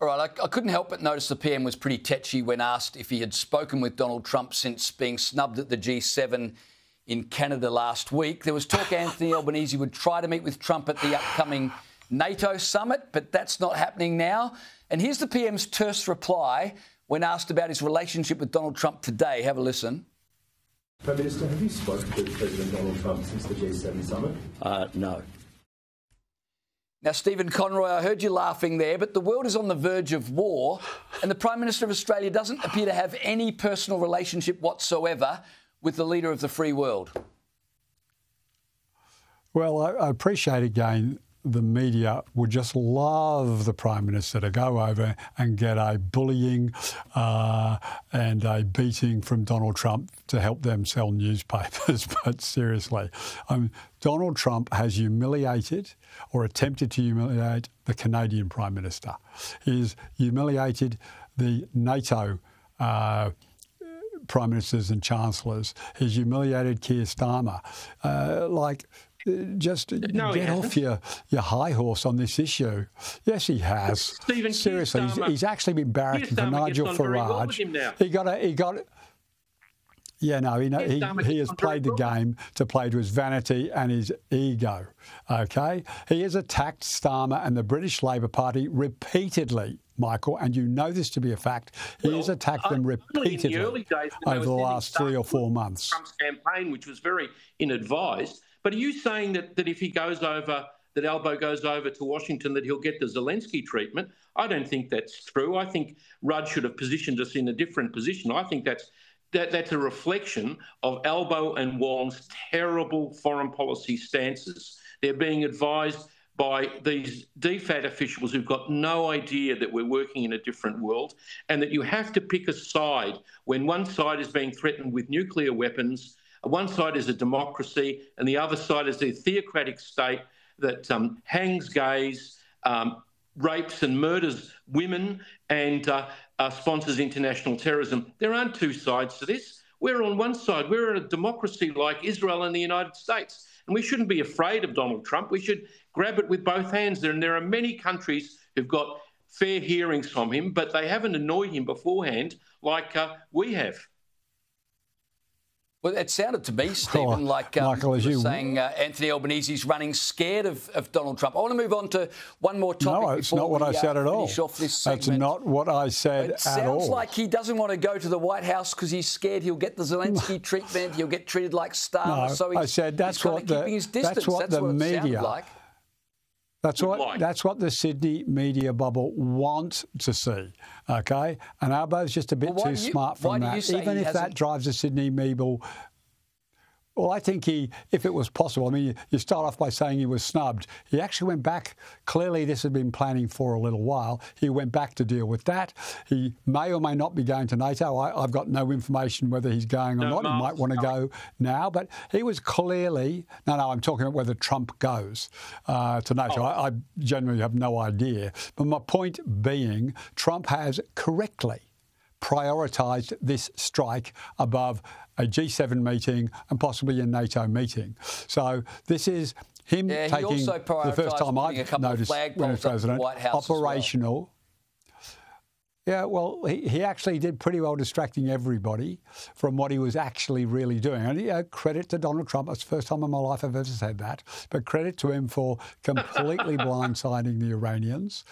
All right, I couldn't help but notice the PM was pretty tetchy when asked if he had spoken with Donald Trump since being snubbed at the G7 in Canada last week. There was talk Anthony Albanese would try to meet with Trump at the upcoming NATO summit, but that's not happening now. And here's the PM's terse reply when asked about his relationship with Donald Trump today. Have a listen. Prime Minister, have you spoken with President Donald Trump since the G7 summit? No. Now, Stephen Conroy, I heard you laughing there, but the world is on the verge of war, and the Prime Minister of Australia doesn't appear to have any personal relationship whatsoever with the leader of the free world. Well, I appreciate again the media would just love the Prime Minister to go over and get a bullying and a beating from Donald Trump to help them sell newspapers. But seriously, Donald Trump has humiliated or attempted to humiliate the Canadian Prime Minister. He's humiliated the NATO Prime Ministers and Chancellors. He's humiliated Keir Starmer. Just get off your high horse on this issue. Yes, he has. Stephen, seriously, he's actually been barracking for Nigel Farage. He has played the game to play to his vanity and his ego. Okay, he has attacked Starmer and the British Labor Party repeatedly, Michael, and you know this to be a fact. He has attacked them repeatedly over the last 3 or 4 months. Trump's campaign, which was very ill-advised. But are you saying that if he goes over, that Albo goes over to Washington, that he'll get the Zelensky treatment? I don't think that's true. I think Rudd should have positioned us in a different position. I think that's a reflection of Albo and Wong's terrible foreign policy stances. They're being advised by these DFAT officials who've got no idea that we're working in a different world, and that you have to pick a side when one side is being threatened with nuclear weapons. One side is a democracy and the other side is a theocratic state that hangs gays, rapes and murders women and sponsors international terrorism. There aren't two sides to this. We're on one side. We're a democracy like Israel and the United States. And we shouldn't be afraid of Donald Trump. We should grab it with both hands there. And there are many countries who've got fair hearings from him, but they haven't annoyed him beforehand like we have. Well, it sounded to me, Stephen, like Michael, you were saying Anthony Albanese's running scared of Donald Trump. I want to move on to one more topic. No, it's not what I said at all. That's not what I said at all. It sounds like he doesn't want to go to the White House because he's scared he'll get the Zelensky treatment. He'll get treated like Starmer. No, so I said that's what the media. That's what the Sydney media bubble wants to see, okay? And Albo's just a bit too smart for that. Even if that drives the Sydney media. Well, I think if it was possible, I mean, you start off by saying he was snubbed. He actually went back. Clearly, this had been planning for a little while. He went back to deal with that. He may or may not be going to NATO. I've got no information whether he's going or not. He might want to go now. But he was clearly... No, I'm talking about whether Trump goes to NATO. I generally have no idea. But my point being, Trump has correctly prioritised this strike above a G7 meeting and possibly a NATO meeting. So this is him taking, the first time I've noticed when he's president, operational. Yeah, well, he actually did pretty well distracting everybody from what he was actually really doing. And credit to Donald Trump. That's the first time in my life I've ever said that. But credit to him for completely blindsiding the Iranians.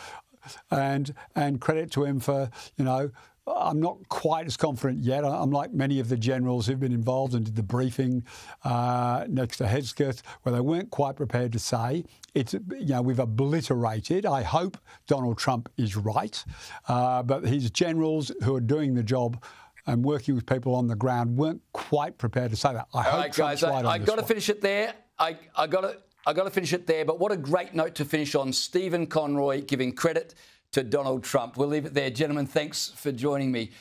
And credit to him for, I'm not quite as confident yet. I'm like many of the generals who've been involved and did the briefing next to Hegseth, where they weren't quite prepared to say it's. We've obliterated. I hope Donald Trump is right, but his generals who are doing the job and working with people on the ground weren't quite prepared to say that. I hope Trump's right on this. I got to finish it there. I got to finish it there. But what a great note to finish on. Stephen Conroy giving credit to Donald Trump. We'll leave it there. Gentlemen, thanks for joining me.